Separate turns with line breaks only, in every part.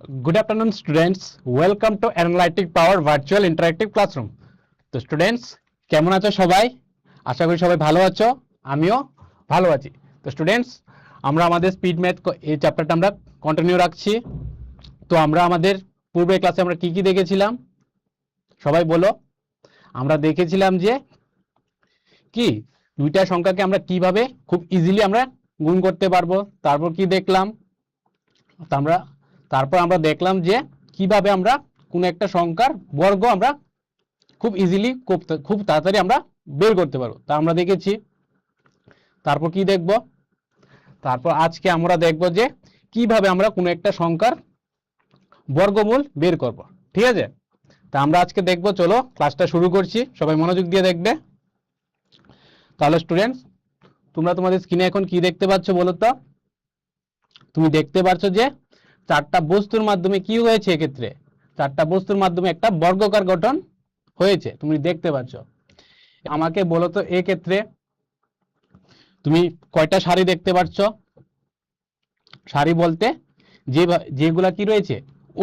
Good afternoon, students. Welcome to Analytic Power Virtual Interactive Classroom. তো students কেমন আছো সবাই? আশা করি সবাই ভালো আছো, আমিও ভালো আছি। তো স্টুডেন্টস আমরা আমাদের স্পিড ম্যাথ এই চ্যাপ্টারটা আমরা কন্টিনিউ রাখছি। তো আমরা আমাদের পূর্বের ক্লাসে আমরা কি দেখেছিলাম সবাই বলো। আমরা দেখেছিলাম যে কি দুইটা সংখ্যাকে আমরা কিভাবে খুব ইজিলি আমরা গুণ করতে পারবো। তারপর কি দেখলাম, তারপর আমরা দেখলাম যে কিভাবে আমরা কোনো একটা সংখ্যার বর্গ আমরা খুব ইজিলি খুব তাড়াতাড়ি আমরা বের করতে পারবো, তা আমরা দেখেছি। তারপর কি দেখব, তারপর আজকে আমরা দেখব যে কিভাবে আমরা কোনো একটা সংখ্যার বর্গমূল বের করব। ঠিক আছে, তা আমরা আজকে দেখব। চলো ক্লাসটা শুরু করছি, সবাই মনোযোগ দিয়ে দেখবে। তাহলে স্টুডেন্টস তোমরা তোমাদের স্ক্রিনে এখন কি দেখতে পাচ্ছ বলো তো? তুমি দেখতে পাচ্ছ যে চারটা বস্তুর মাধ্যমে কি হয়েছে, এক্ষেত্রে চারটা বস্তুর মাধ্যমে একটা বর্গাকার গঠন হয়েছে, তুমি দেখতে পাচ্ছ। আমাকে বলো তো এক্ষেত্রে তুমি কয়টা সারি দেখতে পাচ্ছ? সারি বলতে যেগুলা কি রয়েছে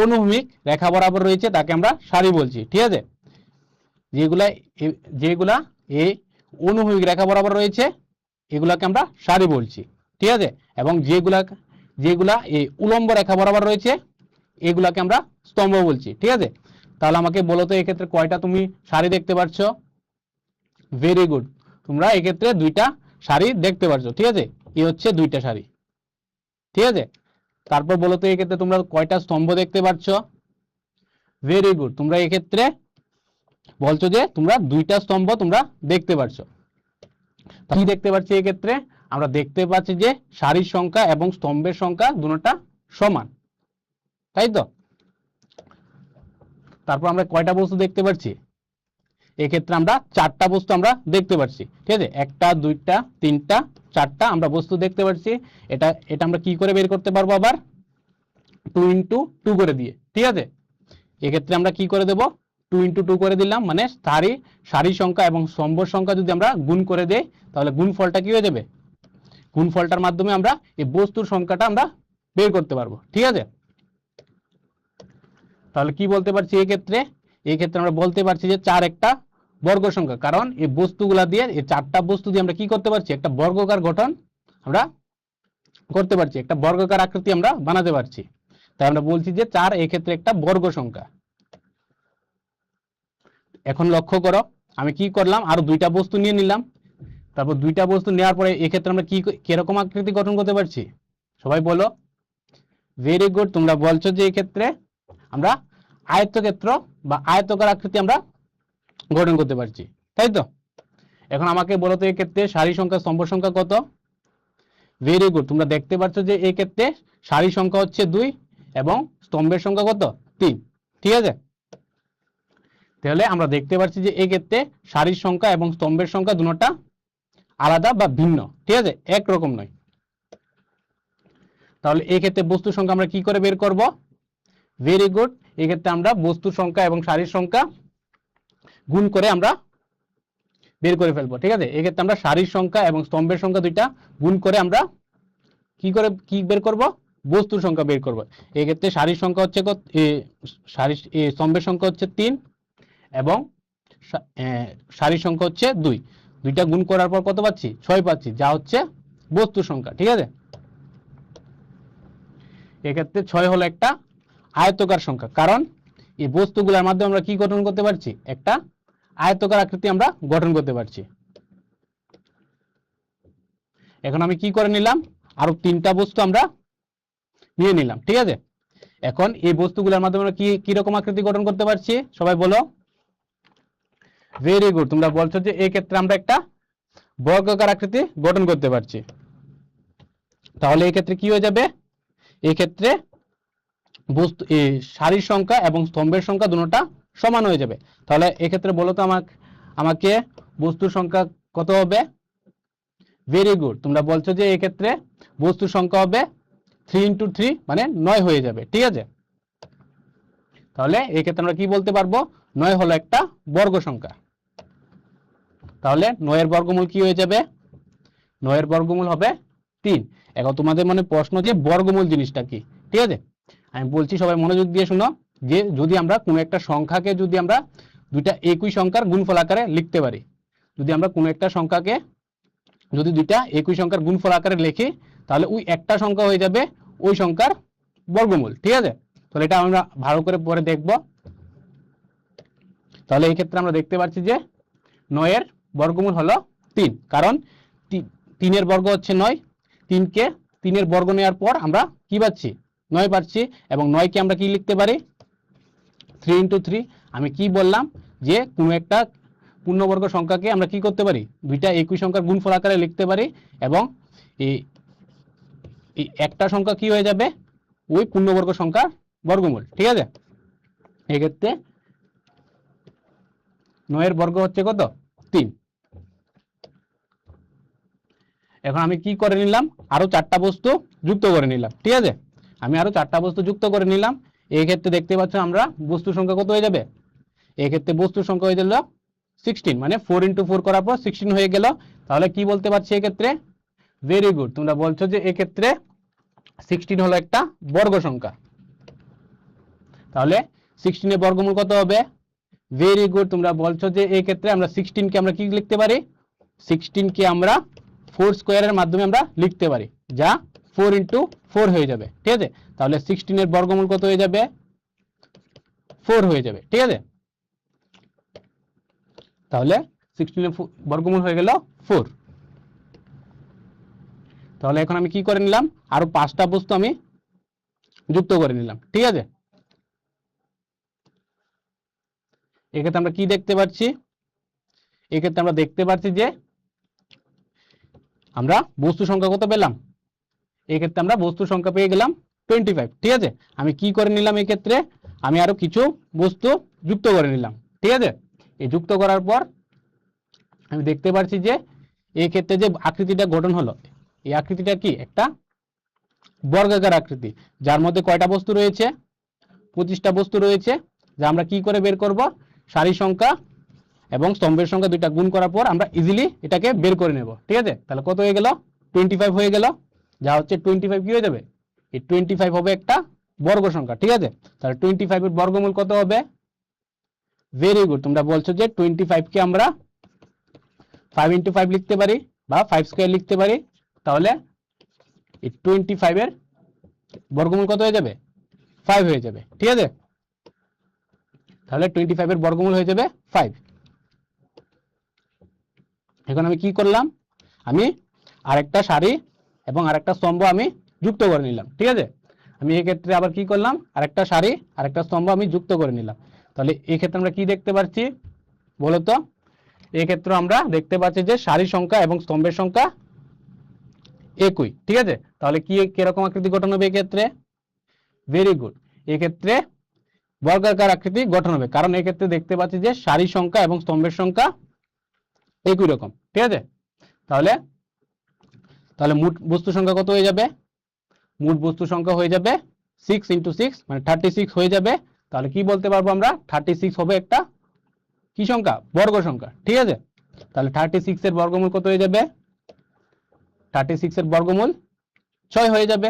অনুভূমিক রেখা বরাবর রয়েছে তাকে আমরা সারি বলছি। ঠিক আছে, যেগুলা এই অনুভূমিক রেখা বরাবর রয়েছে এগুলাকে আমরা সারি বলছি। ঠিক আছে, এবং যেগুলা এই উলম্ব রেখা বরাবর রয়েছে এগুলাকে আমরা স্তম্ভ বলছি। ঠিক আছে, তাহলে আমাকে বলো তো এক্ষেত্রে কয়টা তুমি সারি দেখতে পাচ্ছ? ভেরি গুড, তোমরা এক্ষেত্রে দুইটা সারি দেখতে পাচ্ছ। ঠিক আছে, এই হচ্ছে দুইটা সারি। ঠিক আছে, তারপর বলো তো এক্ষেত্রে তোমরা কয়টা স্তম্ভ দেখতে পাচ্ছ? ভেরি গুড, তোমরা এক্ষেত্রে বলছো যে তোমরা দুইটা স্তম্ভ তোমরা দেখতে পাচ্ছ। কি দেখতে পাচ্ছি এক্ষেত্রে? আমরা দেখতে পাচ্ছি যে সারির সংখ্যা এবং স্তম্ভের সংখ্যা দুটোটা সমান, তাই তো? তারপর আমরা কয়টা বস্তু দেখতে পাচ্ছি? এক্ষেত্রে আমরা চারটা বস্তু আমরা দেখতে পাচ্ছি। ঠিক আছে, একটা দুইটা তিনটা চারটা আমরা বস্তু দেখতে পাচ্ছি। এটা আমরা কি করে বের করতে পারবো? আবার 2 into 2 করে দিয়ে। ঠিক আছে, এক্ষেত্রে আমরা কি করে দেব? 2 into 2 করে দিলাম, মানে সারি সংখ্যা এবং স্তম্ভ সংখ্যা যদি আমরা গুণ করে দেই তাহলে গুণফলটা কি হয়ে যাবে? গুণফলটার মাধ্যমে আমরা এই বস্তুর সংখ্যাটা আমরা বের করতে পারবো। ঠিক আছে, তাহলে কি বলতে পারছি এক্ষেত্রে আমরা বলতে পারছি যে 4 একটা বর্গ সংখ্যা, কারণ এই বস্তুগুলা দিয়ে এই চারটা বস্তু দিয়ে আমরা কি করতে পারছি? একটা বর্গাকার গঠন আমরা করতে পারছি, একটা বর্গাকার আকৃতি আমরা বানাতে পারছি। তাই আমরা বলছি যে 4 এক্ষেত্রে একটা বর্গ সংখ্যা। এখন লক্ষ্য করো আমি কি করলাম, আরো দুইটা বস্তু নিয়ে নিলাম। তারপর দুইটা বস্তু নেওয়ার পরে এক্ষেত্রে আমরা কিরকম আকৃতি গঠন করতে পারছি? সবাই বলো। ভেরি গুড, তোমরা বলছো যে এক্ষেত্রে আমরা আয়তক্ষেত্র বা আয়তকার আকৃতি আমরা গঠন করতে পারছি, তাই তো? এখন আমাকে বলো তো এক্ষেত্রে সারি সংখ্যা স্তম্ভ সংখ্যা কত? ভেরি গুড, তোমরা দেখতে পাচ্ছ যে এই ক্ষেত্রে সারি সংখ্যা হচ্ছে 2 এবং স্তম্ভের সংখ্যা কত? 3। ঠিক আছে, তাহলে আমরা দেখতে পাচ্ছি যে এই ক্ষেত্রে সারির সংখ্যা এবং স্তম্ভের সংখ্যা দুটোটা আলাদা বা ভিন্ন। ঠিক আছে, একরকম নয়। তাহলে এই ক্ষেত্রে বস্তুর সংখ্যা আমরা কি করে বের করব? ভেরি গুড, এই ক্ষেত্রে আমরা বস্তুর সংখ্যা এবং সারির সংখ্যা গুণ করে আমরা বের করে ফেলবো। ঠিক আছে, এই ক্ষেত্রে আমরা সারির সংখ্যা এবং স্তম্ভের সংখ্যা দুইটা গুণ করে আমরা কি বের করব? বস্তুর সংখ্যা বের করব। এই ক্ষেত্রে সারির সংখ্যা হচ্ছে স্তম্ভের সংখ্যা হচ্ছে 3 এবং সারির সংখ্যা হচ্ছে 2। দুইটা গুণ করার পর কত পাচ্ছি? 6 পাচ্ছি, যা হচ্ছে বস্তুর সংখ্যা। ঠিক আছে, এক্ষেত্রে 6 হলো একটা আয়তকার সংখ্যা, কারণ এই বস্তুগুলোর মাধ্যমে আমরা কি গঠন করতে পারছি? একটা আয়তকার আকৃতি আমরা গঠন করতে পারছি। এখন আমি কি করে নিলাম? আরো 3টা বস্তু আমরা নিয়ে নিলাম। ঠিক আছে, এখন এই বস্তুগুলোর মাধ্যমে আমরা কি রকম আকৃতি গঠন করতে পারছি? সবাই বলো। ভেরি গুড, তোমরা বলছো যে এই ক্ষেত্রে আমরা একটা বর্গাকার আকৃতি গঠন করতে পারছি। তাহলে এই ক্ষেত্রে কি হয়ে যাবে? এই ক্ষেত্রে সারির সংখ্যা এবং স্তম্ভের সংখ্যা দুটোটা সমান হয়ে যাবে। তাহলে এই ক্ষেত্রে বলো তো আমাকে বস্তুর সংখ্যা কত হবে? ভেরি গুড, তোমরা বলছো যে এই ক্ষেত্রে বস্তুর সংখ্যা হবে 3 into 3 মানে 9 হয়ে যাবে। ঠিক আছে, তাহলে এই ক্ষেত্রে আমরা কি বলতে পারবো? 9 হলো একটা বর্গ সংখ্যা। তাহলে 9 এর বর্গমূল কি হয়ে যাবে? 9 এর বর্গমূল হবে 3। এখন তোমাদের মনে প্রশ্ন যে বর্গমূল জিনিসটা কি? ঠিক আছে, আমি বলছি, সবাই মনোযোগ দিয়ে শুনো, যে যদি আমরা কোনো একটা সংখ্যাকে যদি আমরা দুইটা একই সংখ্যার গুণফল আকারে লিখতে পারি, যদি আমরা কোনো একটা সংখ্যাকে যদি দুইটা একই সংখ্যার গুণফল আকারে লিখি, তাহলে ওই একটা সংখ্যা হয়ে যাবে ওই সংখ্যার বর্গমূল। ঠিক আছে, তাহলে এটা আমরা ভালো করে পরে দেখব। তাহলে এই ক্ষেত্রে আমরা দেখতে পাচ্ছি যে 9 এর বর্গমূল হলো 3, কারণ 3 এর বর্গ হচ্ছে 9, 3 এর বর্গ নেওয়ার পর আমরা কি পাচ্ছি, 9 পাচ্ছি, এবং 9 কে আমরা কি লিখতে পারি, 3 × 3। আমি কি বললাম, যে কোনো একটা পূর্ণবর্গ সংখ্যাকে আমরা কি করতে পারি, দুইটা একই সংখ্যার গুণফল আকারে লিখতে পারি, এবং এই একটা সংখ্যা কি হয়ে যাবে, ওই পূর্ণবর্গ সংখ্যার বর্গমূল। ঠিক আছে, এক্ষেত্রে 9 এর বর্গ হচ্ছে কত, 3। এখন আমি কি করে নিলাম, আরো 4টা বস্তু যুক্ত করে নিলাম। ঠিক আছে, আমি আরো 4টা বস্তু যুক্ত করে নিলাম। এই ক্ষেত্রে দেখতে পাচ্ছ আমরা বস্তুর সংখ্যা কত হয়ে যাবে, এই ক্ষেত্রে বস্তুর সংখ্যা হয়ে গেল 16, মানে 4 × 4 করার পর 16 হয়ে গেল। তাহলে কি বলতে পারছি এক্ষেত্রে, ভেরি গুড, তোমরা বলছো যে এক্ষেত্রে 16 হলো একটা বর্গ সংখ্যা। তাহলে 16 এর বর্গমূল কত হবে, ভেরি গুড, তোমরা বলছো যে এই ক্ষেত্রে আমরা 16 কে আমরা কি লিখতে পারি, 16 কে আমরা 4 স্কয়ারের মাধ্যমে আমরা লিখতে পারি, যা 4 × 4 হয়ে যাবে। ঠিক আছে, তাহলে 16 এর বর্গমূল কত হয়ে যাবে, 4 হয়ে যাবে। ঠিক আছে, তাহলে 16 এর বর্গমূল হয়ে গেল 4। তাহলে এখন আমি কি করে নিলাম, আরো 5টা বস্তু আমি যুক্ত করে নিলাম। ঠিক আছে, এক্ষেত্রে আমরা কি দেখতে পাচ্ছি, এক্ষেত্রে আমরা দেখতে পাচ্ছি যে আমরা বস্তু সংখ্যা কত পেলাম, এক্ষেত্রে আমরা বস্তু সংখ্যা পেয়ে গেলাম 25। ঠিক আছে, আমি কি করে নিলাম, এই ক্ষেত্রে আমি আরো কিছু বস্তু যুক্ত করে নিলাম। ঠিক আছে, এই যুক্ত করার পর আমি দেখতে পাচ্ছি যে এই ক্ষেত্রে যে আকৃতিটা গঠন হলো, এই আকৃতিটা কি, একটা বর্গাকার আকৃতি, যার মধ্যে কয়টা বস্তু রয়েছে, 25টা বস্তু রয়েছে, যা আমরা কি করে বের করব, সারি সংখ্যা এবং স্তম্ভের সংখ্যা দুইটা গুণ করার পর আমরা ইজিলি এটাকে বের করে নেব। ঠিক আছে, তাহলে কত হয়ে গেল, 25 হয়ে গেল, যা হচ্ছে 25 কি হয়ে যাবে, এই 25 হবে একটা বর্গ সংখ্যা। ঠিক আছে, তাহলে 25 এর বর্গমূল কত হবে, ভেরি গুড, তোমরা বলছো যে 25 কে আমরা 5 × 5 লিখতে পারি বা 5 স্কয়ার লিখতে পারি। তাহলে এই 25 এর বর্গমূল কত হয়ে যাবে, 5 হয়ে যাবে। ঠিক আছে, তাহলে 25 এর বর্গমূল হয়ে যাবে 5। এখন আমি কি করলাম, আমি আরেকটা সারি এবং আরেকটা স্তম্ভ আমি যুক্ত করে নিলাম। ঠিক আছে, আমি এই ক্ষেত্রে আবার কি করলাম, আরেকটা সারি আরেকটা স্তম্ভ আমি যুক্ত করে নিলাম। তাহলে এই ক্ষেত্রে আমরা কি দেখতে পাচ্ছি বলতো, এই ক্ষেত্রে আমরা দেখতে পাচ্ছি যে সারি সংখ্যা এবং স্তম্ভের সংখ্যা একই। ঠিক আছে, তাহলে কি কিরকম আকৃতি গঠন হবে এই ক্ষেত্রে, ভেরি গুড, এই ক্ষেত্রে বর্গাকার আকৃতি গঠন হবে, কারণ এই ক্ষেত্রে দেখতে পাচ্ছি যে সারি সংখ্যা এবং স্তম্ভের সংখ্যা একই রকম। ঠিক আছে, তাহলে তাহলে মোট বস্তু সংখ্যা কত হয়ে যাবে, মোট বস্তু সংখ্যা হয়ে যাবে 6 × 6, মানে 36 হয়ে যাবে। তাহলে কি বলতে পারবো আমরা, 36 হবে একটা কি সংখ্যা, বর্গ সংখ্যা। ঠিক আছে, তাহলে 36 এর বর্গমূল কত হয়ে যাবে, 36 এর বর্গমূল 6 হয়ে যাবে।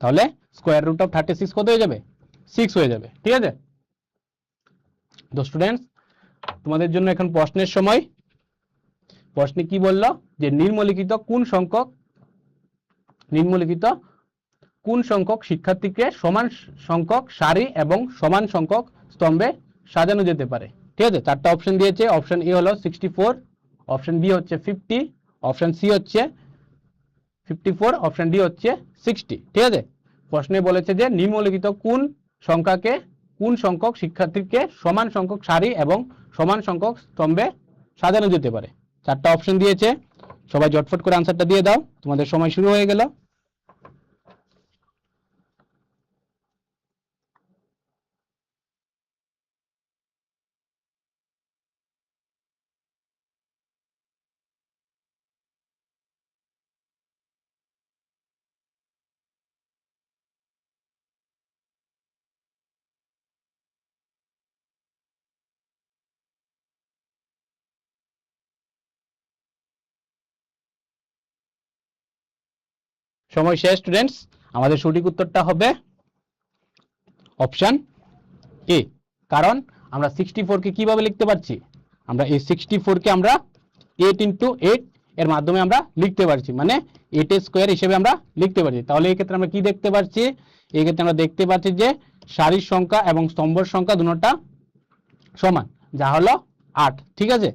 তাহলে স্কয়ার রুট অফ 36 কত হয়ে যাবে, 6 হয়ে যাবে। ঠিক আছে, তো স্টুডেন্টস, তোমাদের জন্য এখন প্রশ্নের সময়। প্রশ্নে কি বললো, যে নিম্নলিখিত কোন সংখ্যক শিক্ষার্থীকে সমান সংখ্যক সারি এবং সমান সংখ্যক স্তম্ভে সাজানো যেতে পারে। ঠিক আছে, 4টা অপশন দিয়েছে, অপশন এ হলো 64, অপশন বি হচ্ছে 50, অপশন সি হচ্ছে 54, অপশন ডি হচ্ছে 60। ঠিক আছে, প্রশ্নে বলেছে যে নিম্নলিখিত কোন সংখ্যক শিক্ষার্থীকে সমান সংখ্যক সারি এবং সমান সংখ্যক স্তম্ভে সাজানো যেতে পারে। 4টা অপশন দিয়েছে, সবাই ঝটফট করে আনসারটা দিয়ে দাও, তোমাদের সময় শুরু হয়ে গেল। সময় শেষ স্টুডেন্টস। আমাদের সঠিক উত্তরটা হবে অপশন এ। কারণ আমরা 64 কে কিভাবে লিখতে পারছি, আমরা এই 64 কে আমরা 8 ইন্টু 8 এর মাধ্যমে আমরা লিখতে পারছি, মানে 8 এর স্কোয়ার হিসেবে আমরা লিখতে পারছি। তাহলে এই ক্ষেত্রে আমরা কি দেখতে পাচ্ছি, এই ক্ষেত্রে আমরা দেখতে পাচ্ছি যে সারির সংখ্যা এবং স্তম্ভের সংখ্যা দুটোটা সমান, যা হলো 8। ঠিক আছে,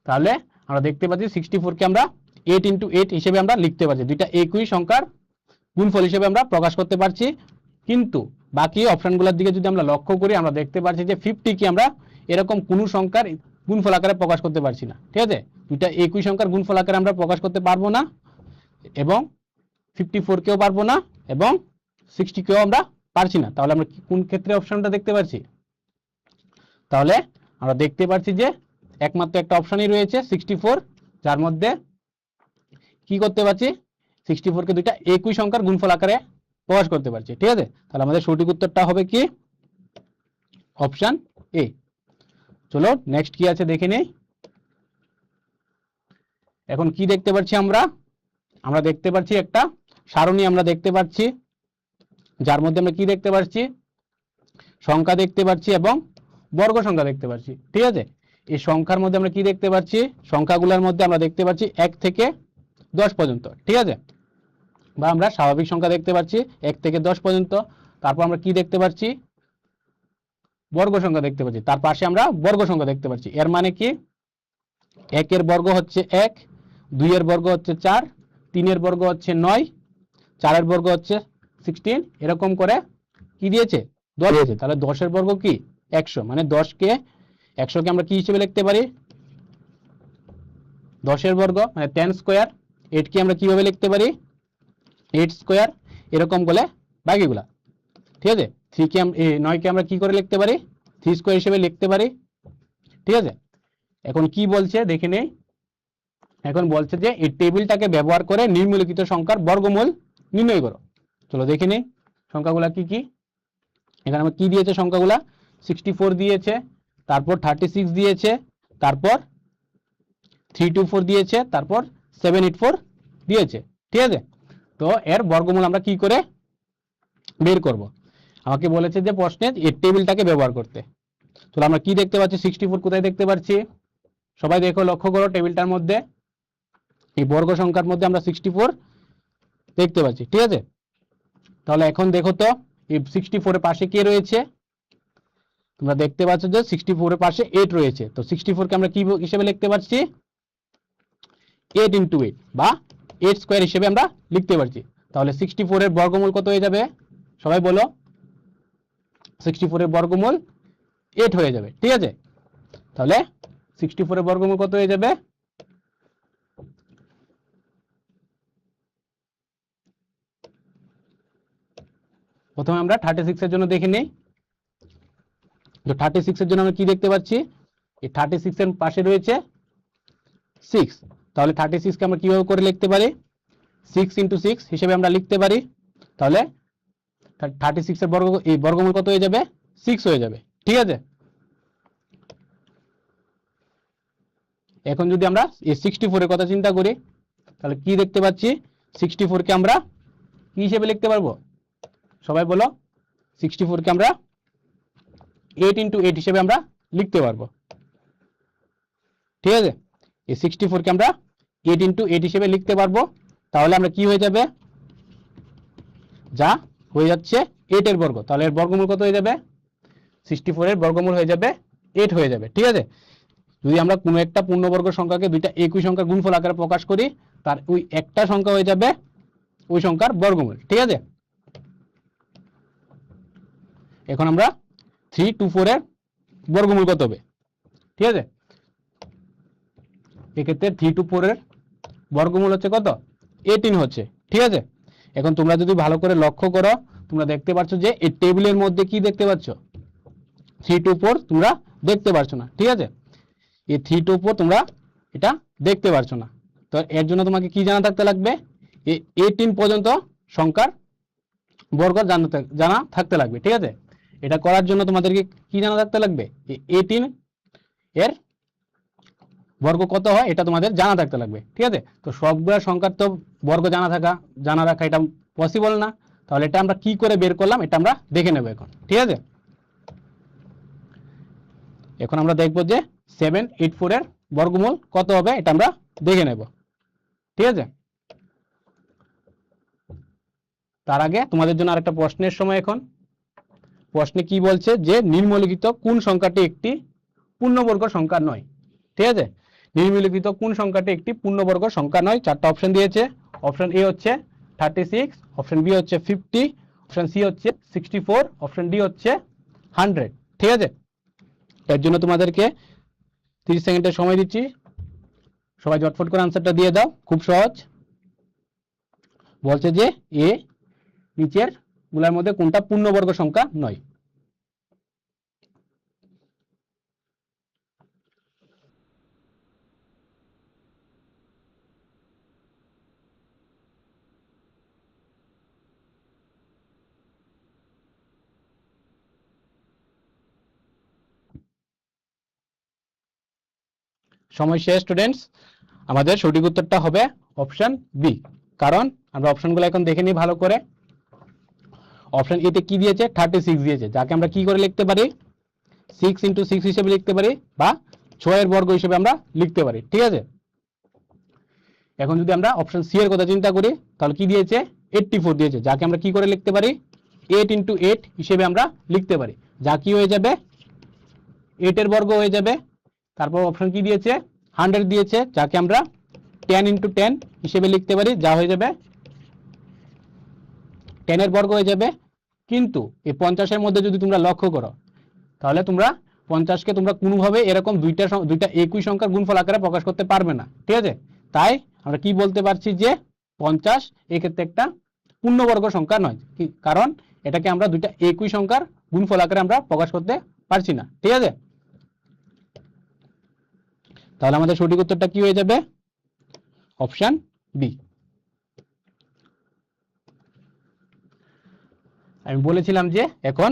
তাহলে আমরা দেখতে পাচ্ছি 64 কে আমরা 8 ইন্টু 8 হিসেবে আমরা লিখতে পারছি, দুইটা একই সংখ্যার গুণফল হিসেবে আমরা প্রকাশ করতে পারছি। কিন্তু বাকি অপশনগুলোর দিকে যদি আমরা লক্ষ্য করি, আমরা দেখতে পাচ্ছি যে 50 কে আমরা এরকম কোনো সংখ্যার গুণফল আকারে প্রকাশ করতে পারছি না। ঠিক আছে, দুইটা একই সংখ্যার গুণফল আকারে আমরা প্রকাশ করতে পারবো না, এবং 54 কেও পারবো না, এবং 60 কেও আমরা পারছি না। তাহলে আমরা কোন ক্ষেত্রে অপশনটা দেখতে পাচ্ছি, তাহলে আমরা দেখতে পাচ্ছি যে একমাত্র একটা অপশনই রয়েছে 64, যার মধ্যে কি করতে পারছি, 64 কে দুইটা একই সংখ্যার গুণফল আকারে প্রকাশ করতে পারছি। ঠিক আছে, তাহলে আমাদের সঠিক উত্তরটা হবে কি অপশন এ। চলো নেক্সট কি আছে দেখে নেই। এখন কি দেখতে পাচ্ছি আমরা, আমরা দেখতে পাচ্ছি একটা সারণী আমরা দেখতে পাচ্ছি, যার মধ্যে আমরা কি দেখতে পাচ্ছি, সংখ্যা দেখতে পাচ্ছি এবং বর্গ সংখ্যা দেখতে পাচ্ছি। ঠিক আছে, এই সংখ্যার মধ্যে আমরা কি দেখতে পাচ্ছি, সংখ্যাগুলোর মধ্যে আমরা দেখতে পাচ্ছি 1 থেকে 10 পর্যন্ত। ঠিক আছে, বা আমরা স্বাভাবিক সংখ্যা দেখতে পাচ্ছি 1 থেকে 10 পর্যন্ত। তারপর আমরা কি দেখতে পাচ্ছি, বর্গ সংখ্যা দেখতে পাচ্ছি, তার পাশে আমরা বর্গ সংখ্যা দেখতে পাচ্ছি। এর মানে কি, 1 এর বর্গ হচ্ছে 1, 2 এর বর্গ হচ্ছে 4, 3 এর বর্গ হচ্ছে 9, 4 এর বর্গ হচ্ছে 16, এরকম করে কি দিয়েছে 10 দিয়েছে। তাহলে 10 এর বর্গ কি 100, মানে 100 কে আমরা কি হিসেবে লিখতে পারি, 10 এর বর্গ মানে 10 স্কোয়ার। 8 কে আমরা কিভাবে লিখতে পারি, 8 স্কোয়ার, এরকম বলে বাকিগুলা। ঠিক আছে, 3 কে 9 কে আমরা কি করে লিখতে পারি, 3 স্কোয়ার হিসেবে লিখতে পারি। ঠিক আছে, এখন কি বলছে দেখে নেই। এখন বলছে যে এই টেবিলটাকে ব্যবহার করে নিম্নলিখিত সংখ্যার বর্গমূল নির্ণয় করো। চলো দেখে নেই সংখ্যাগুলা কি কি। এখানে আমরা কি দিয়েছে, সংখ্যাগুলা 64 দিয়েছে, তারপর 36 দিয়েছে, তারপর 324 দিয়েছে, তারপর 784 দিয়েছে। ঠিক আছে, তো এর বর্গমূল আমরা কি করে বের করব, আমাকে বলেছে যে প্রশ্নে এই টেবিলটাকে ব্যবহার করতে। চলো আমরা কি দেখতে পাচ্ছি, 64 কোথায় দেখতে পাচ্ছি, সবাই দেখো, লক্ষ্য করো টেবিলটার মধ্যে এই বর্গ সংখ্যার মধ্যে আমরা 64 দেখতে পাচ্ছি। ঠিক আছে, তাহলে এখন দেখো তো এই 64 এর পাশে কে রয়েছে, তোমরা দেখতে পাচ্ছ যে 64 এর পাশে 8 রয়েছে। তো 64 কে আমরা কি হিসেবে লিখতে পারছি, 8 ইন্টু 8 বা 8 স্কোয়ার হিসেবে আমরা লিখতে পারছি। তাহলে 64 এর বর্গমূল কত হয়ে যাবে, সবাই বলো, 64 এর বর্গমূল 8 হয়ে যাবে। ঠিক আছে, তাহলে 64 এর বর্গমূল কত হয়ে যাবে, প্রথমে আমরা 36 এর জন্য দেখে নেই। তো 36 এর জন্য আমরা কি দেখতে পাচ্ছি, এই 36 এর পাশে রয়েছে 6, তাহলে 36 কে আমরা কিভাবে করে লিখতে পারি, 6 ইন্টু 6 হিসেবে আমরা লিখতে পারি। তাহলে 36 এর এই বর্গমূল কত হয়ে যাবে, 6 হয়ে যাবে। ঠিক আছে, এখন যদি আমরা এই 64 এর কথা চিন্তা করি, তাহলে কি দেখতে পাচ্ছি, 64 কে আমরা কি হিসেবে লিখতে পারবো, সবাই বলো, 64 কে আমরা 8 ইন্টু 8 হিসেবে আমরা লিখতে পারবো। ঠিক আছে, এই 64 কে আমরা 8 ইন্টু 8 হিসেবে লিখতে পারবো। তাহলে আমরা কি হয়ে যাবে, যা হয়ে যাচ্ছে 8 এর বর্গ, তাহলে এর বর্গমূল কত হয়ে যাবে, 64 এর বর্গমূল হয়ে যাবে 8 হয়ে যাবে। ঠিক আছে, যদি আমরা কোনো একটা পূর্ণবর্গ সংখ্যাকে দুইটা একই সংখ্যার গুণফল আকারে প্রকাশ করি, তার ওই একটা সংখ্যা হয়ে যাবে ওই সংখ্যার বর্গমূল। ঠিক আছে, এখন আমরা 324 এর বর্গমূল কত হবে, ঠিক আছে, এক্ষেত্রে 324 এর বর্গমূল হচ্ছে কত, 18 হচ্ছে। ঠিক আছে, এখন তোমরা যদি ভালো করে লক্ষ্য করো, তোমরা দেখতে পাচ্ছ যে এই টেবিলের মধ্যে কি দেখতে পাচ্ছ, 324 তোমরা দেখতে পাচ্ছ না। ঠিক আছে, এই 324 তোমরা এটা দেখতে পাচ্ছ না। তো এর জন্য তোমাকে কি জানা থাকতে লাগবে, এই 18 পর্যন্ত সংখ্যার বর্গ জানা থাকতে লাগবে। ঠিক আছে, এটা করার জন্য তোমাদেরকে কি জানা থাকতে লাগবে, এই 18 এর বর্গ কত হয় এটা তোমাদের জানা থাকতে লাগবে। ঠিক আছে, তো সবগুলো সংখ্যার তো বর্গ জানা রাখা এটা পসিবল না। তাহলে এটা আমরা কি করে বের করলাম এটা আমরা দেখে নেব এখন, ঠিক আছে। এখন আমরা দেখব যে 784 এর বর্গমূল কত হবে এটা আমরা দেখে নেব, ঠিক আছে। তার আগে তোমাদের জন্য আরেকটা প্রশ্নের সময়। এখন প্রশ্নে কি বলছে যে নিম্নলিখিত কোন সংখ্যাটি একটি পূর্ণবর্গ সংখ্যা নয়, ঠিক আছে। নিম্নলিখিত কোন সংখ্যাটি একটি পূর্ণবর্গ সংখ্যা নয়, চারটা অপশন দিয়েছে। অপশন এ হচ্ছে 36, অপশন বি হচ্ছে 50, অপশন সি হচ্ছে 64, অপশন ডি হচ্ছে 100, ঠিক আছে। এর জন্য তোমাদেরকে 30 সেকেন্ডের সময় দিচ্ছি, সবাই ঝটফট করে আনসারটা দিয়ে দাও, খুব সহজ। বলছে যে এ নিচের গুলার মধ্যে কোনটা পূর্ণবর্গ সংখ্যা নয়। সময় শেষ স্টুডেন্টস। আমাদের সঠিক উত্তরটা হবে অপশন বি, কারণ আমরা অপশনগুলো এখন দেখে নিই ভালো করে। অপশন এতে কি দিয়েছে, 36 দিয়েছে, যাকে আমরা কি করে লিখতে পারি, 6 × 6 হিসেবে লিখতে পারি বা 6 এর বর্গ হিসেবে আমরা লিখতে পারি, ঠিক আছে। এখন যদি আমরা অপশন সি এর কথা চিন্তা করি তাহলে কি দিয়েছে, 84 দিয়েছে, যাকে আমরা কি করে লিখতে পারি, 8 × 8 হিসেবে আমরা লিখতে পারি, যা কি হয়ে যাবে 8 এর বর্গ হয়ে যাবে। তারপর অপশন কি দিয়েছে, 100 দিয়েছে, যাকে আমরা 10 × 10 হিসেবে লিখতে পারি, যা হয়ে যাবে 10 এর বর্গ হয়ে যাবে। কিন্তু এই 50 এর মধ্যে যদি তোমরা লক্ষ্য করো তাহলে তোমরা 50কে তোমরা কোনোভাবে এরকম দুইটা একই সংখ্যার গুণফল আকারে প্রকাশ করতে পারবে না, ঠিক আছে। তাই আমরা কি বলতে পারছি যে 50 এক্ষেত্রে একটা পূর্ণবর্গ সংখ্যা নয়, কারণ এটাকে আমরা দুইটা একই সংখ্যার গুণফল আকারে আমরা প্রকাশ করতে পারছি না, ঠিক আছে। তাহলে আমাদের সঠিক উত্তরটা কি হয়ে যাবে, অপশন বি। আমি বলেছিলাম যে এখন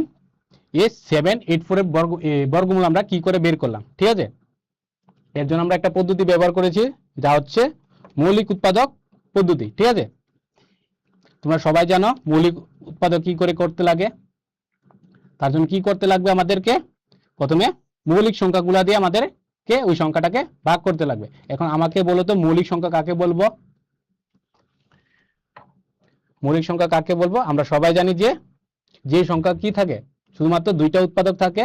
এই 784 এর বর্গমূল আমরা কি করে বের করলাম, ঠিক আছে। এর জন্য আমরা একটা পদ্ধতি ব্যবহার করেছি, যা হচ্ছে মৌলিক উৎপাদক পদ্ধতি, ঠিক আছে। তোমরা সবাই জানো মৌলিক উৎপাদক কি করে করতে লাগে। তার জন্য কি করতে লাগবে, আমাদেরকে প্রথমে মৌলিক সংখ্যাগুলো দিয়ে আমাদেরকে ওই সংখ্যাটাকে ভাগ করতে লাগবে। এখন আমাকে বলো তো মৌলিক সংখ্যা কাকে বলবো, মৌলিক সংখ্যা কাকে বলবো। আমরা সবাই জানি যে সংখ্যা কি থাকে, শুধুমাত্র দুইটা উৎপাদক থাকে,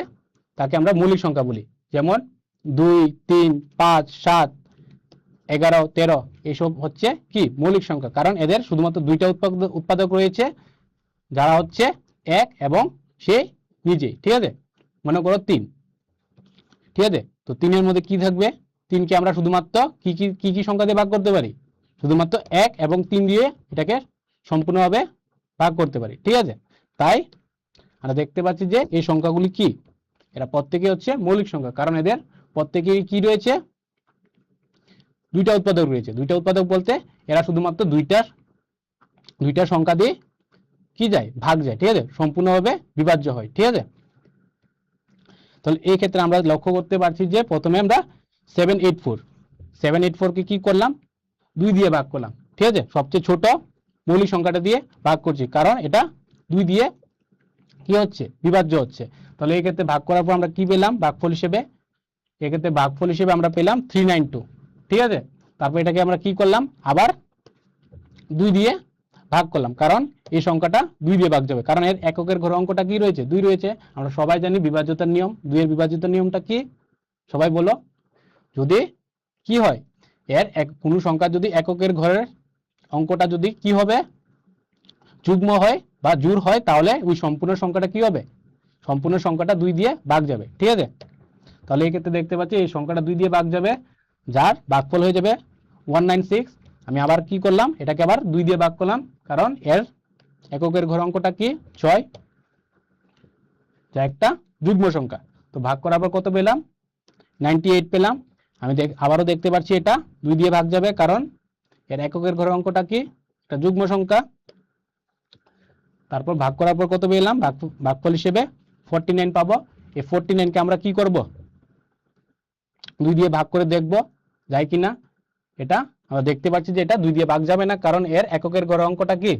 তাকে আমরা মৌলিক সংখ্যা বলি। যেমন 2, 3, 5, 7, 11, 13 এইসব হচ্ছে কি মৌলিক সংখ্যা, কারণ এদের শুধুমাত্র দুইটা উৎপাদক রয়েছে, যারা হচ্ছে 1 এবং সে নিজেই, ঠিক আছে। মনে করো 3, ঠিক আছে। তো 3 এর মধ্যে কি থাকবে, 3কে আমরা শুধুমাত্র কি সংখ্যা দিয়ে ভাগ করতে পারি, শুধুমাত্র 1 এবং 3 দিয়ে এটাকে সম্পূর্ণভাবে ভাগ করতে পারি, ঠিক আছে। তাই আমরা দেখতে পাচ্ছি যে এই সংখ্যাগুলি কি, এরা প্রত্যেকে হচ্ছে মৌলিক সংখ্যা, কারণ এদের প্রত্যেকেই কি রয়েছে, দুইটা উৎপাদক রয়েছে। দুইটা উৎপাদক বলতে এরা শুধুমাত্র দুইটা সংখ্যা দিয়ে কি যায়, ভাগ যায়, ঠিক আছে, সম্পূর্ণভাবে বিভাজ্য হয়, ঠিক আছে। তাহলে এই ক্ষেত্রে আমরা লক্ষ্য করতে পারছি যে প্রথমে আমরা 784কে কি করলাম, 2 দিয়ে ভাগ করলাম, ঠিক আছে। সবচেয়ে ছোট মৌলিক সংখ্যাটা দিয়ে ভাগ করছি, কারণ এটা 2 দিয়ে কি হচ্ছে, বিভাজ্য হচ্ছে। তাহলে এই ক্ষেত্রে ভাগ করার পর আমরা কি পেলাম, ভাগফল হিসেবে, এক্ষেত্রে ভাগফল হিসেবে আমরা পেলাম 392, ঠিক আছে। তারপর এটাকে আমরা কি করলাম, আবার 2 দিয়ে ভাগ করলাম, কারণ এই সংখ্যাটা 2 দিয়ে ভাগ যাবে, কারণ এর এককের ঘর অঙ্কটা কি রয়েছে, 2 রয়েছে। আমরা সবাই জানি বিভাজ্যতার নিয়ম, 2 এর বিভাজ্যতার নিয়মটা কি, সবাই বলো। যদি কি হয়, এর কোনো সংখ্যা যদি এককের ঘরের অঙ্কটা যদি কি হবে, যুগ্ম হয় বা জোড় হয়, তাহলে ওই সম্পূর্ণ সংখ্যাটা কি হবে, সম্পূর্ণ সংখ্যাটা 2 দিয়ে ভাগ যাবে, ঠিক আছে। তাহলে এই ক্ষেত্রে দেখতে পাচ্ছি এই সংখ্যাটা 2 দিয়ে ভাগ যাবে, যার ভাগফল হয়ে যাবে 196। আমি আবার কি করলাম, এটাকে আবার 2 দিয়ে ভাগ করলাম, কারণ এর এককের ঘর অঙ্কটা কি 6, যা একটা যুগ্ম সংখ্যা। তো ভাগ করার পর কত পেলাম, 98 পেলাম। আমি আবারও দেখতে পাচ্ছি এটা 2 দিয়ে ভাগ যাবে, কারণ এর এককের ঘর অঙ্কটা কি একটা যুগ্ম সংখ্যা। তারপর ভাগ করার পর কত পেলাম, ভাগফল হিসেবে 49 পাবো। এই 49কে আমরা কি করব, 2 দিয়ে ভাগ করে দেখব যায় কিনা। এটা আমরা দেখতে পাচ্ছি যে এটা 2 দিয়ে ভাগ যাবে না, কারণ এর এককের ঘর অঙ্কটা কি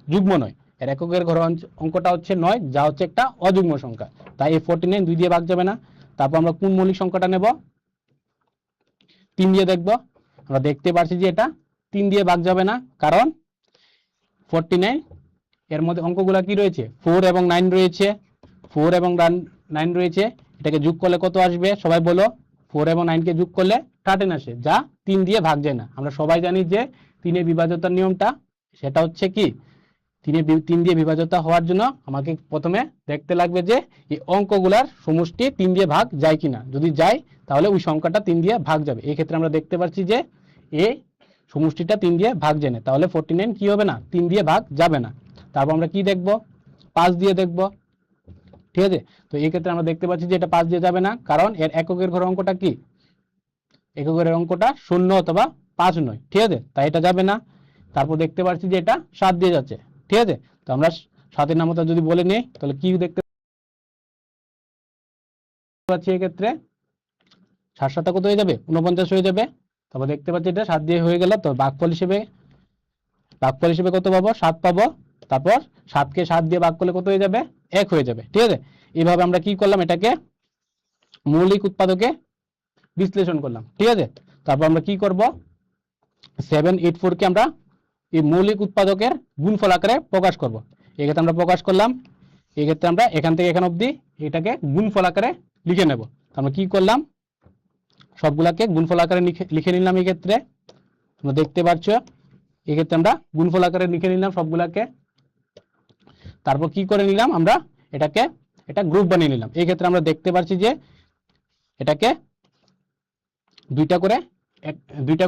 যুগ্ম নয়। এর এককের ঘর অঙ্কটা হচ্ছে 9, যা হচ্ছে একটা অযুগ্ম সংখ্যা, তাই এই 49 2 দিয়ে ভাগ যাবে না। তারপর আমরা কোন মৌলিক সংখ্যাটা নেব, 3 দিয়ে দেখব। আমরা দেখতে পাচ্ছি যে এটা 3 দিয়ে ভাগ যাবে না, কারণ 49 এর মধ্যে অঙ্কগুলা কি রয়েছে, 4 এবং 9 রয়েছে, 4 এবং 9 রয়েছে। এটাকে যোগ করলে কত আসবে সবাই বলো? 4 এবং 9 কে যোগ করলে 13 আসে, যা 3 দিয়ে ভাগ যায় না। আমরা সবাই জানি যে 3 এর বিভাজ্যতার নিয়মটা, সেটা হচ্ছে কি 3 দিয়ে বিভাজ্যতা হওয়ার জন্য আমাকে প্রথমে দেখতে লাগবে যে এই অঙ্কগুলার সমষ্টি 3 দিয়ে ভাগ যায় কিনা। যদি যায় তাহলে ওই সংখ্যাটা 3 দিয়ে ভাগ যাবে। এই ক্ষেত্রে আমরা দেখতে পাচ্ছি যে এই সমষ্টিটা 3 দিয়ে ভাগ যায় না, তাহলে 49 কি হবে না, 3 দিয়ে ভাগ যাবে না। তারপর আমরা কি দেখব, 5 দিয়ে দেখব। ঠিক আছে, তো এই ক্ষেত্রে আমরা দেখতে পাচ্ছি যে এটা 5 দিয়ে যাবে না, কারণ এর এককের ঘর অঙ্কটা কি, এককের অঙ্কটা 0 অথবা 5 নয়। ঠিক আছে, তাই এটা যাবে না। তারপর দেখতে পাচ্ছি যে এটা 7 দিয়ে যাচ্ছে। ঠিক আছে, তো আমরা 7 এর নামতা যদি বলে নিই তাহলে কি দেখতে পাচ্ছি, এই ক্ষেত্রে 7 7 কত হয়ে যাবে, 49 হয়ে যাবে। তারপর দেখতে পাচ্ছি এটা 7 দিয়ে হয়ে গেল, তো ভাগফল হিসেবে কত পাবো, 7 পাবো। তারপর 7 কে 7 দিয়ে ভাগ করলে কত হয়ে যাবে, 1 হয়ে যাবে। ঠিক আছে, এইভাবে আমরা কি করলাম, এটাকে মৌলিক উৎপাদকে বিশ্লেষণ করলাম। ঠিক আছে, তারপর আমরা কি করব, 784 কে আমরা এই মৌলিক উৎপাদকের গুণফল আকারে প্রকাশ করব। এই ক্ষেত্রে আমরা প্রকাশ করলাম, এই ক্ষেত্রে আমরা এখান থেকে এখান অবধি এটাকে গুণফল আকারে লিখে নেব। আমরা কি করলাম, সবগুলাকে গুণফল আকারে লিখে নিলাম। এই ক্ষেত্রে তোমরা দেখতে পাচ্ছ, এই ক্ষেত্রে আমরা গুণফল আকারে লিখে নিলাম সবগুলাকে। তারপর কি করে নিলাম, আমরা এটাকে এটা গ্রুপ বানিয়ে নিলাম। এই ক্ষেত্রে আমরা দেখতে পাচ্ছি যে এটাকে দুইটা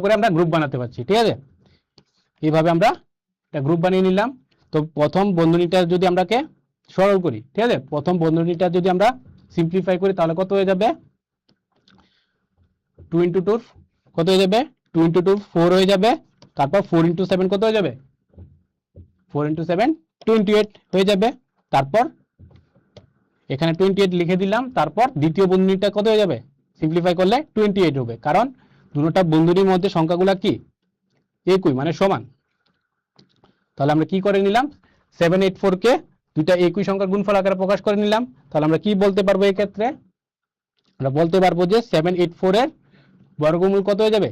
করে আমরা গ্রুপ বানাতে পারছি। ঠিক আছে, এইভাবে আমরা এটা গ্রুপ বানিয়ে নিলাম। তো প্রথম বন্ধনীটা যদি আমরাকে সরল করি, ঠিক আছে, প্রথম বন্ধনীটা যদি আমরা সিম্পলিফাই করি তাহলে কত হয়ে যাবে, 2 × 2 কত হয়ে যাবে, 2 × 2 4 হয়ে যাবে। তারপর 4 × 7 কত হয়ে যাবে, 4 × 7 28 হয়ে যাবে। তারপর এখানে 28 লিখে দিলাম। তারপর দ্বিতীয় বন্ধনীটা কত হয়ে যাবে, সিম্পলিফাই করলে 28 হবে, কারণ দুটোটা বন্ধনীর মধ্যে সংখ্যাগুলো কি একই, মানে সমান। তাহলে আমরা কি করে নিলাম, 784 কে দুইটা একই সংখ্যার গুণফল আকারে প্রকাশ করে নিলাম। তাহলে আমরা কি বলতে পারবো, এই ক্ষেত্রে আমরা বলতে পারবো যে 784 এর বর্গমূল কত হয়ে যাবে,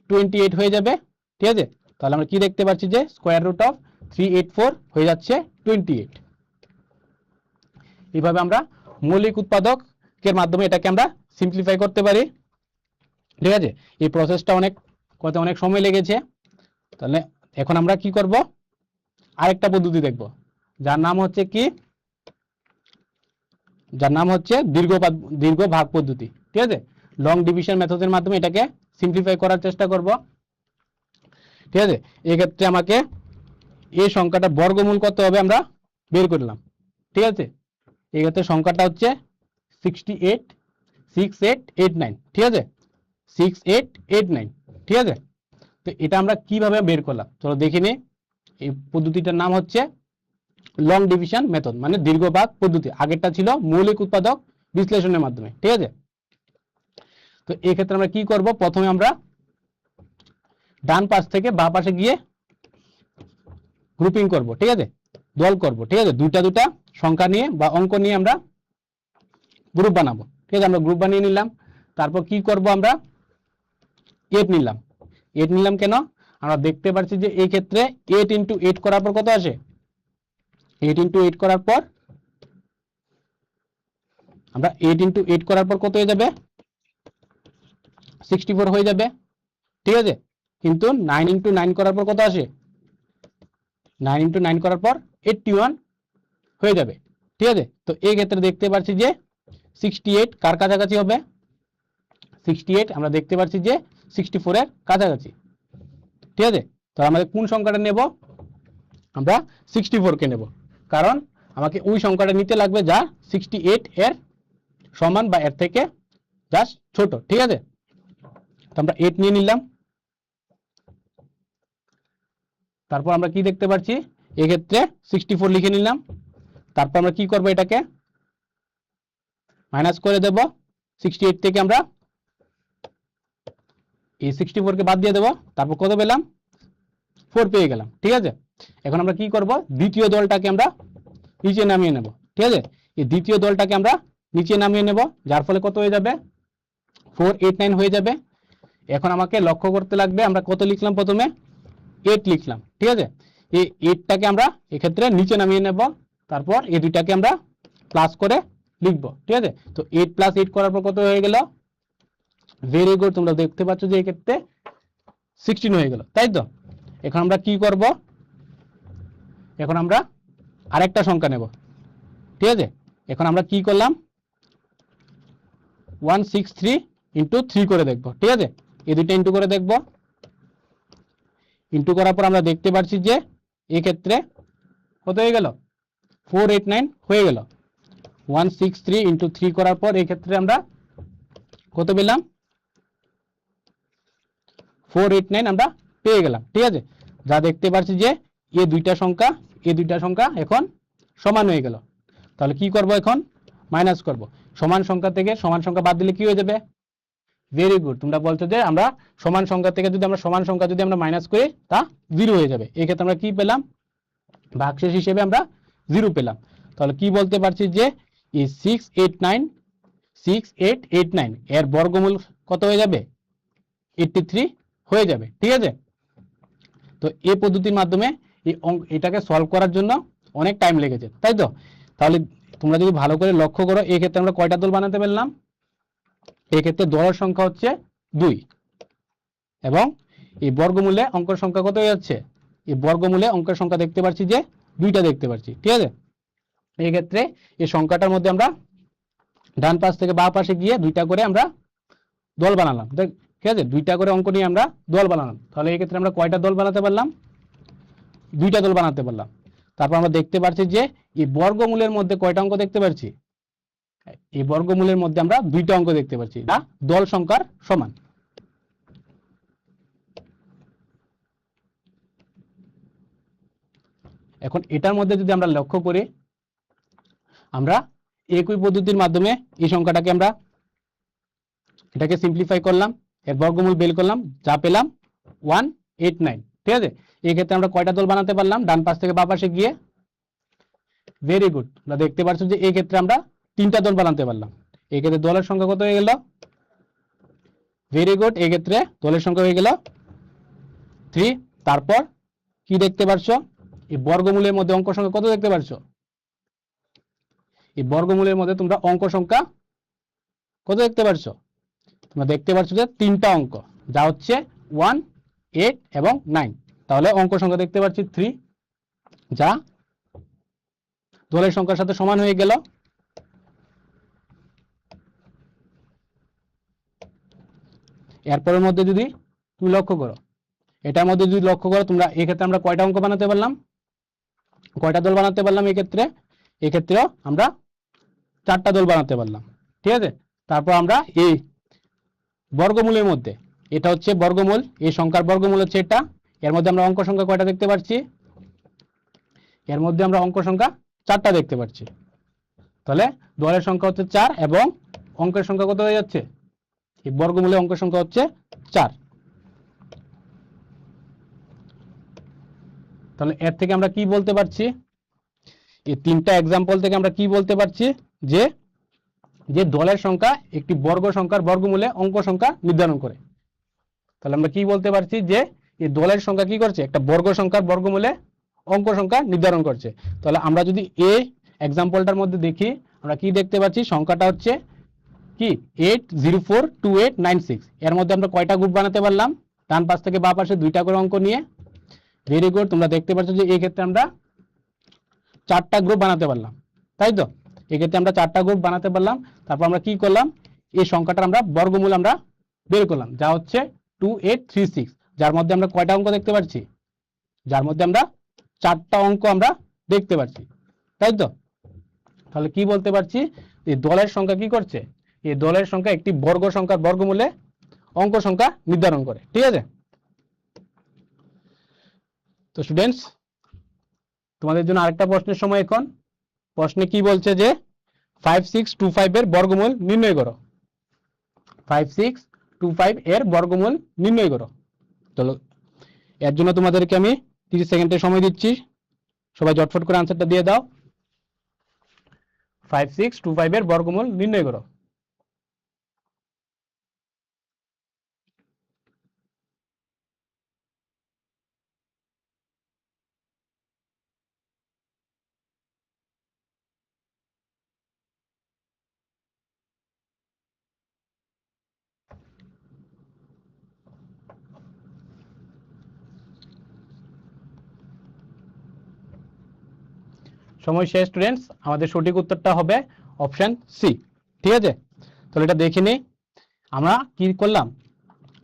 28 হয়ে যাবে। ঠিক আছে, তাহলে আমরা কি দেখতে পাচ্ছি যে স্কয়ার রুট অফ 384 হয়ে যাচ্ছে 28। এইভাবে আমরা মৌলিক উৎপাদকের মাধ্যমে এটাকে আমরা সিম্পলিফাই করতে পারি। ঠিক আছে, এই প্রসেসটা অনেক সময় লেগেছে। তাহলে এখন আমরা কি করব, আরেকটা পদ্ধতি দেখব, যার নাম হচ্ছে দীর্ঘ ভাগ পদ্ধতি। ঠিক আছে, লং ডিভিশন মেথডের মাধ্যমে এটাকে সিম্পলিফাই করার চেষ্টা করব। ঠিক আছে, এই ক্ষেত্রে আমাকে এই সংখ্যাটা বর্গমূল কত হবে আমরা বের করলাম। ঠিক আছে, এই ক্ষেত্রে সংখ্যাটা হচ্ছে 68 ঠিক আছে, 6889। ঠিক আছে, তো এটা আমরা কিভাবে বের করলাম চলো দেখে নিই। এই পদ্ধতিটার নাম হচ্ছে লং ডিভিশন মেথড, মানে দীর্ঘ ভাগ পদ্ধতি। আগেরটা ছিল মৌলিক উৎপাদক বিশ্লেষণের মাধ্যমে। ঠিক আছে, তো এই ক্ষেত্রে আমরা কি করব, প্রথমে আমরা ডান পাশ থেকে বাম পাশে গিয়ে গ্রুপিং করব। ঠিক আছে, দল করব। ঠিক আছে, দুইটা সংখ্যা নিয়ে বা অঙ্ক নিয়ে আমরা গ্রুপ বানাবো। ঠিক আছে, আমরা গ্রুপ বানিয়ে নিলাম। তারপর কি করব, আমরা 8 নিলাম। 8 নিলাম কেন, আমরা দেখতে পাচ্ছি যে এই ক্ষেত্রে 8 × 8 করার পর কত আসে, 8 × 8 করার পর আমরা 8 × 8 করার পর কত হয়ে যাবে, 64 হয়ে যাবে। ঠিক আছে, কিন্তু 9 × 9 করার পর কত আসে, 9 × 9 করার পর 81 হয়ে যাবে। ঠিক আছে, তো এই ক্ষেত্রে দেখতে পাচ্ছি যে 68 কার কাছাকাছি হবে, 68 আমরা দেখতে পাচ্ছি যে 64 এর কাছাকাছি। ঠিক আছে, তো আমাদের কোন সংখ্যাটা নেব, আমরা 64 কে নেব, কারণ আমাকে ওই সংখ্যাটা নিতে লাগবে যা 68 এর সমান বা এর থেকে জাস্ট ছোট। ঠিক আছে, তো আমরা 8 নিয়ে নিলাম। তারপর আমরা কি দেখতে পাচ্ছি, এক্ষেত্রে 64 লিখে নিলাম। তারপর আমরা কি করব, এটাকে মাইনাস করে দেব। 68 থেকে আমরা এই 64 কে বাদ দিয়ে দেব। তারপর কত পেলাম, 4 পেয়ে গেলাম। ঠিক আছে, এখন আমরা কি করব, দ্বিতীয় দলটাকে আমরা নিচে নামিয়ে নেব। ঠিক আছে, এই দ্বিতীয় দলটাকে আমরা নিচে নামিয়ে নেব, যার ফলে কত হয়ে যাবে, 489 হয়ে যাবে। এখন আমাকে লক্ষ্য করতে লাগবে আমরা কত লিখলাম, প্রথমে 8 লিখলাম। ঠিক আছে, এই 8টাকে আমরা এক্ষেত্রে নিচে নামিয়ে নেব, তারপর এই দুইটাকে আমরা প্লাস করে লিখব। ঠিক আছে, তো 8 + 8 করার পর কত হয়ে গেল, ভেরি গুড, তোমরা দেখতে পাচ্ছ যে এক্ষেত্রে 16 হয়ে গেল, তাই তো। এখন আমরা কি করব, এখন আমরা আরেকটা সংখ্যা নেব। ঠিক আছে, এখন আমরা কি করলাম, 163 × 3 করে দেখব। ঠিক আছে, এই দুইটা ইন্টু করে দেখব। ইন্টু করার পর আমরা দেখতে পাচ্ছি যে এক্ষেত্রে কত হয়ে গেল, 489 হয়ে গেল। 163 × 3 করার পর এক্ষেত্রে আমরা কত পেলাম, 489 আমরা পেয়ে গেলাম। ঠিক আছে, যা দেখতে পাচ্ছি যে এই দুইটা সংখ্যা এখন সমান হয়ে গেল। তাহলে কি করব, এখন মাইনাস করব। সমান সংখ্যা থেকে সমান সংখ্যা বাদ দিলে কি হয়ে যাবে, ভেরি গুড, তোমরা বলছো যে আমরা সমান সংখ্যা থেকে যদি আমরা সমান সংখ্যা যদি আমরা মাইনাস করি তা 0 হয়ে যাবে। এই ক্ষেত্রে আমরা কি পেলাম, ভাগশেষ হিসেবে আমরা 0 পেলাম। তাহলে কি বলতে পারছি যে এই 6889 এর বর্গমূল কত হয়ে যাবে, 83 হয়ে যাবে। ঠিক আছে, তো এই পদ্ধতির মাধ্যমে এটাকে সলভ করার জন্য অনেক টাইম লেগেছে, তাই তো। তাহলে তোমরা যদি ভালো করে লক্ষ্য করো, এই ক্ষেত্রে আমরা কয়টা দল বানাতে পারলাম, এই ক্ষেত্রে দলের সংখ্যা হচ্ছে 2 এবং এই বর্গমূলে অঙ্কের সংখ্যা কত হয়ে যাচ্ছে, এই বর্গমূলে অঙ্কের সংখ্যা দেখতে পাচ্ছি যে 2টা দেখতে পাচ্ছি। ঠিক আছে, এই ক্ষেত্রে এই সংখ্যাটার মধ্যে আমরা ডান পাশ থেকে বাম পাশে গিয়ে 2টা করে আমরা দল বানালাম। ঠিক আছে, 2টা করে অঙ্ক নিয়ে আমরা দল বানালাম। তাহলে এই ক্ষেত্রে আমরা কয়টা দল বানাতে পারলাম, 2টা দল বানাতে পারলাম। তারপর আমরা দেখতে পাচ্ছি যে এই বর্গমূলের মধ্যে কয়টা অঙ্ক দেখতে পাচ্ছি, এই বর্গমূলের মধ্যে আমরা 2টা অঙ্ক দেখতে পাচ্ছি, যা দল সংখ্যার সমান। এখন এটার মধ্যে যদি আমরা লক্ষ্য করি, আমরা একই পদ্ধতির মাধ্যমে এই সংখ্যাটাকে আমরা এটাকে সিম্পলিফাই করলাম, এর বর্গমূল বের করলাম, যা পেলাম 189। ঠিক আছে, এই ক্ষেত্রে আমরা কয়টা দল বানাতে পারলাম, ডান পাশ থেকে বাম পাশে গিয়ে, ভেরি গুড, আমরা দেখতে পাচ্ছি যে এই ক্ষেত্রে আমরা 3টা দল বানাতে পারলাম। এই ক্ষেত্রে দলের সংখ্যা কত হয়ে গেল, ভেরি গুড, এই ক্ষেত্রে দলের সংখ্যা হয়ে গেল 3। তারপর কি দেখতে পাচ্ছ, এই বর্গমূলের মধ্যে অঙ্ক সংখ্যা কত দেখতে পাচ্ছ, এই বর্গমূলের মধ্যে তোমরা অঙ্ক সংখ্যা কত দেখতে পাচ্ছ, তোমরা দেখতে পাচ্ছ যে 3টা অঙ্ক, যা হচ্ছে 1, 8 এবং 9। তাহলে অঙ্ক সংখ্যা দেখতে পাচ্ছি 3, যা দলের সংখ্যার সাথে সমান হয়ে গেল। এরপরের মধ্যে যদি তুমি লক্ষ্য করো, এটার মধ্যে যদি লক্ষ্য করো তোমরা, এই ক্ষেত্রে আমরা কয়টা অঙ্ক বানাতে পারলাম, কয়টা দল বানাতে পারলাম, এই ক্ষেত্রেও আমরা 4টা দল বানাতে পারলাম। ঠিক আছে, তারপর আমরা এই বর্গমূলের মধ্যে, এটা হচ্ছে বর্গমূল, এই সংখ্যার বর্গমূল হচ্ছে এটা, এর মধ্যে আমরা অঙ্ক সংখ্যা কয়টা দেখতে পাচ্ছি, এর মধ্যে আমরা অঙ্ক সংখ্যা 4টা দেখতে পাচ্ছি। তাহলে দলের সংখ্যা হচ্ছে 4 এবং অঙ্কের সংখ্যা কত হয়ে যাচ্ছে, এই বর্গমূলে অঙ্কের সংখ্যা হচ্ছে 4। তাহলে এর থেকে আমরা কি বলতে পারছি, এই 3টা এক্সাম্পল থেকে আমরা কি বলতে পারছি, যে যে দলের সংখ্যা একটি বর্গ সংখ্যার বর্গমূলে অঙ্ক সংখ্যা নির্ধারণ করে। তাহলে আমরা কি বলতে পারছি, যে এই দলের সংখ্যা কি করছে, একটা বর্গ সংখ্যার বর্গমূলে অঙ্ক সংখ্যা নির্ধারণ করছে। তাহলে আমরা যদি এই এক্সাম্পলটার মধ্যে দেখি, আমরা কি দেখতে পাচ্ছি, সংখ্যাটা হচ্ছে কি 8042896। এর মধ্যে আমরা কয়টা গ্রুপ বানাতে পারলাম, ডান পাশ থেকে বাম পাশে 2টা করে অঙ্ক নিয়ে, ভেরি গুড, তোমরা দেখতে পাচ্ছ যে এই ক্ষেত্রে আমরা 4টা গ্রুপ বানাতে পারলাম, তাই তো। এক্ষেত্রে আমরা 4টা গ্রুপ বানাতে পারলাম। তারপর আমরা কি করলাম, এই সংখ্যাটার আমরা বর্গমূল আমরা বের করলাম, যা হচ্ছে 2836, যার মধ্যে আমরা কয়টা অঙ্ক দেখতে পাচ্ছি, যার মধ্যে আমরা 4টা অঙ্ক আমরা দেখতে পাচ্ছি, তাই তো। তাহলে কি বলতে পারছি, এই দলের সংখ্যা কি করছে, এই দলের সংখ্যা একটি বর্গ সংখ্যার বর্গমূলে অঙ্ক সংখ্যা নির্ধারণ করে। ঠিক আছে, তো স্টুডেন্টস, তোমাদের জন্য আরেকটা প্রশ্নের সময়। এখন প্রশ্নে কি বলছে যে 5625 এর বর্গমূল নির্ণয় করো, 5625 এর বর্গমূল নির্ণয় করো। চলো এর জন্য তোমাদেরকে আমি 30 সেকেন্ডের সময় দিচ্ছি, সবাই ঝটফট করে আনসারটা দিয়ে দাও। 5625 এর বর্গমূল নির্ণয় করো। সময় শেষ স্টুডেন্টস, আমাদের সঠিক উত্তরটা হবে অপশন সি। ঠিক আছে, তাহলে এটা দেখে নিই আমরা কি করলাম।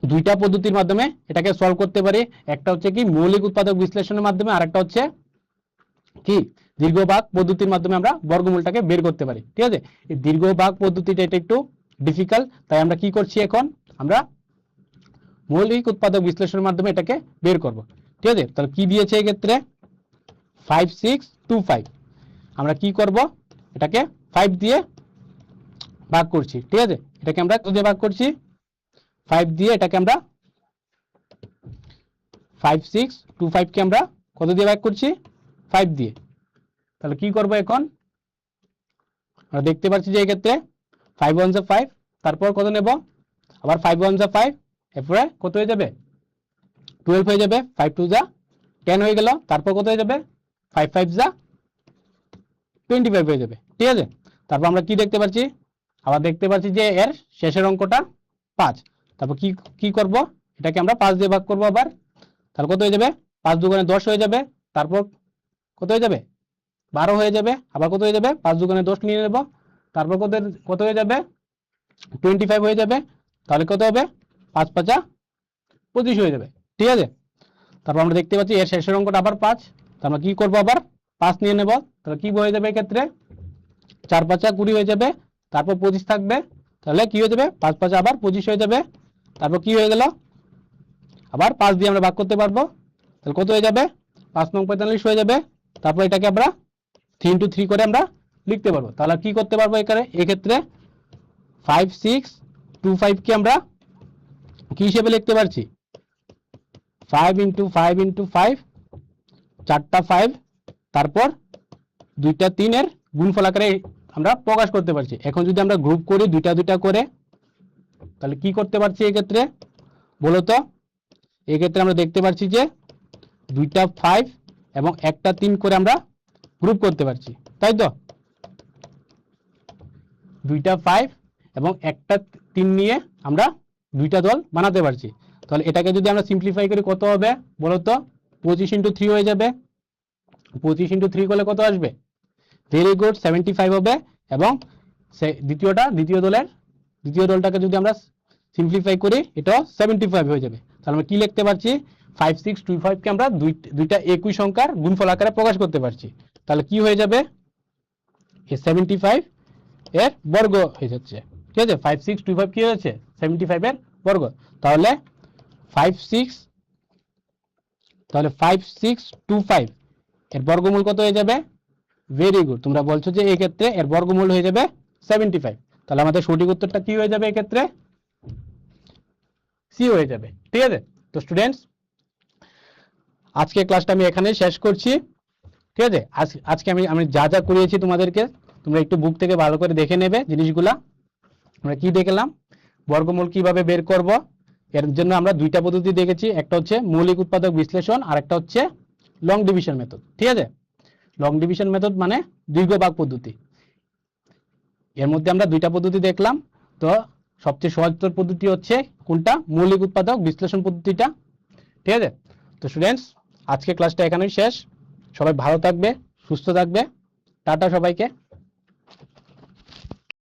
দুইটা পদ্ধতির মাধ্যমে এটাকে সলভ করতে পারি, একটা হচ্ছে কি মৌলিক উৎপাদক বিশ্লেষণের মাধ্যমে, আর একটা হচ্ছে কি দীর্ঘ ভাগ পদ্ধতির মাধ্যমে আমরা বর্গমূলটাকে বের করতে পারি। ঠিক আছে, এই দীর্ঘ ভাগ পদ্ধতিটা এটা একটু ডিফিকাল্ট, তাই আমরা কি করছি এখন আমরা মৌলিক উৎপাদক বিশ্লেষণের মাধ্যমে এটাকে বের করব। ঠিক আছে, তাহলে কি দিয়েছে এই ক্ষেত্রে 5625, আমরা কি করব এটাকে 5 দিয়ে ভাগ করছি। ঠিক আছে, এটাকে আমরা কত দিয়ে ভাগ করছি 5 দিয়ে, এটাকে আমরা 5625 কে আমরা কত দিয়ে ভাগ করছি 5 দিয়ে। তাহলে কি করব এখন আমরা দেখতে পাচ্ছি যে এই ক্ষেত্রে 5 1 5, তারপর কত নেব আবার 5 1 5, এরপরে কত হয়ে যাবে 12 হয়ে যাবে, 5 2 10 হয়ে গেল, তারপর কত হয়ে যাবে 5 5 25 হয়ে যাবে। ঠিক আছে, তারপর আমরা কি দেখতে পাচ্ছি আবার দেখতে পাচ্ছি যে এর শেষের অঙ্কটা 5, তারপর কি কি করব এটাকে আমরা 5 দিয়ে ভাগ করব আবার, তাহলে কত হয়ে যাবে 5 2 10 হয়ে যাবে, তারপর কত হয়ে যাবে 12 হয়ে যাবে, আবার কত হয়ে যাবে 5 2 10 নিয়ে নেব, তারপর কত কত হয়ে যাবে 25 হয়ে যাবে, তাহলে কত হবে 5 5 25 হয়ে যাবে। ঠিক আছে, তারপর আমরা দেখতে পাচ্ছি এর শেষের অঙ্কটা আবার 5, তার আমরা কি করব আবার 5 নিয়ে নেব, তাহলে কি হয়ে যাবে এই ক্ষেত্রে 4 5 20 হয়ে যাবে, তারপর 25 থাকবে, তাহলে কি হয়ে যাবে 5 5 আবার 25 হয়ে যাবে, তারপর কি হয়ে গেল আবার 5 দিয়ে আমরা ভাগ করতে পারবো, তাহলে কত হয়ে যাবে 5 9 45 হয়ে যাবে, তারপর এটাকে আমরা 3 into 3 করে আমরা লিখতে পারবো। তাহলে কি করতে পারবো এখানে এই ক্ষেত্রে 5625 কে আমরা কি হিসেবে লিখতে পারছি 5 into 5 into 5, 4টা 5, তারপর 2টা 3 এর গুণফল আকারে আমরা প্রকাশ করতে পারছি। এখন যদি আমরা গ্রুপ করি 2টা 2টা করে, তাহলে কি করতে পারছি এই ক্ষেত্রে বলো তো, এই ক্ষেত্রে আমরা দেখতে পাচ্ছি যে 2টা 5 এবং একটা 3 করে আমরা গ্রুপ করতে পারছি, তাই তো 2টা 5 এবং একটা 3 নিয়ে আমরা 2টা দল বানাতে পারছি। তাহলে এটাকে যদি আমরা সিম্পলিফাই করি কত হবে বলো তো 25 into 3 হয়ে যাবে, 25 into 3 করলে কত আসবে ভেরি গুড 75 হবে, এবং দ্বিতীয় দলটাকে যদি আমরা সিম্পলিফাই করি এটা 75 হয়ে যাবে। তাহলে আমরা কি লিখতে পারছি 5625 কে আমরা দুইটা একই সংখ্যার গুণফল আকারে প্রকাশ করতে পারছি। তাহলে কি হয়ে যাবে এই 75 এর বর্গ হয়ে যাচ্ছে। ঠিক আছে, 5625 কি হয়েছে 75 এর বর্গ, তাহলে 5625 এর বর্গমূল কত হয়ে যাবে ভেরি গুড, তোমরা বলছো যে এই ক্ষেত্রে এর বর্গমূল হয়ে যাবে 75, তাহলে আমাদের সঠিক উত্তরটা কি হয়ে যাবে এই ক্ষেত্রে সি হয়ে যাবে। ঠিক আছে, তো স্টুডেন্টস আজকে ক্লাসটা আমি এখানে শেষ করছি। ঠিক আছে, আজকে আমি যা যা করিয়েছি তোমাদেরকে তোমরা একটু বুক থেকে ভালো করে দেখে নেবে জিনিসগুলা। আমরা কি দেখলাম বর্গমূল কিভাবে বের করব, এর জন্য আমরা দুইটা পদ্ধতি দেখেছি, একটা হচ্ছে মৌলিক উৎপাদক বিশ্লেষণ আর একটা হচ্ছে লং ডিভিশন মেথড। ঠিক আছে, লং ডিভিশন মেথড মানে দীর্ঘ ভাগ পদ্ধতি। এর মধ্যে আমরা দুইটা পদ্ধতি দেখলাম, তো সবচেয়ে সহজতর পদ্ধতি হচ্ছে কোনটা মৌলিক উৎপাদক বিশ্লেষণ পদ্ধতিটা। ঠিক আছে, তো স্টুডেন্টস আজকে ক্লাসটা এখানেই শেষ, সবাই ভালো থাকবে সুস্থ থাকবে, টাটা সবাইকে।